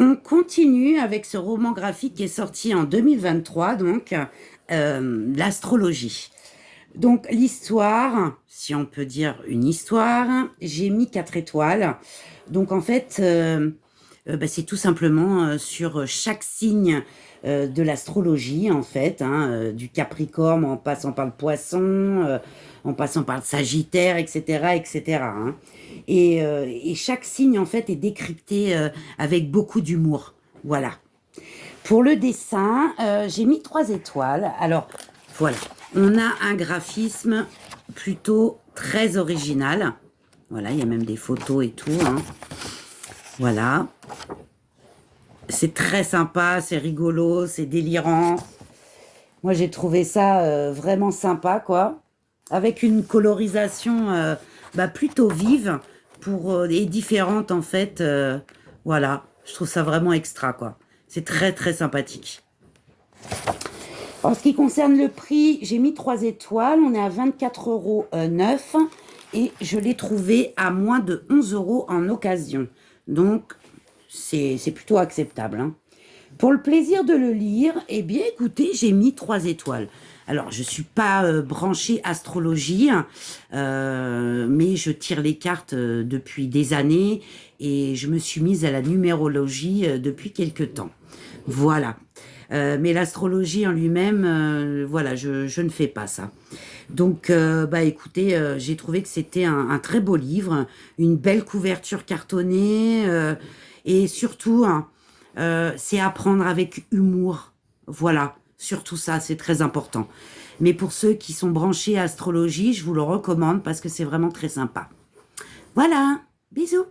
On continue avec ce roman graphique qui est sorti en 2023, donc l'astrologie. Donc l'histoire, si on peut dire une histoire, j'ai mis 4 étoiles. Donc en fait, c'est tout simplement sur chaque signe de l'astrologie, en fait, hein, du Capricorne en passant par le Poisson, en passant par le Sagittaire, etc., etc. Hein. Et chaque signe, en fait, est décrypté avec beaucoup d'humour. Voilà. Pour le dessin, j'ai mis 3 étoiles. Alors, voilà. On a un graphisme plutôt très original. Voilà, il y a même des photos et tout. Hein. Voilà. C'est très sympa, c'est rigolo, c'est délirant. Moi, j'ai trouvé ça vraiment sympa, quoi. Avec une colorisation plutôt vive et différente, en fait. Voilà, je trouve ça vraiment extra, quoi. C'est très, très sympathique. En ce qui concerne le prix, j'ai mis 3 étoiles. On est à 24,9 € et je l'ai trouvé à moins de 11 € en occasion. Donc, c'est plutôt acceptable. Hein. Pour le plaisir de le lire, eh bien, écoutez, j'ai mis 3 étoiles. Alors, je suis pas branchée astrologie, mais je tire les cartes depuis des années et je me suis mise à la numérologie depuis quelques temps. Voilà. Mais l'astrologie en lui-même, voilà, je ne fais pas ça. Donc, écoutez, j'ai trouvé que c'était un très beau livre, une belle couverture cartonnée, et surtout, hein, c'est apprendre avec humour. Voilà, surtout ça, c'est très important. Mais pour ceux qui sont branchés à astrologie, je vous le recommande parce que c'est vraiment très sympa. Voilà, bisous.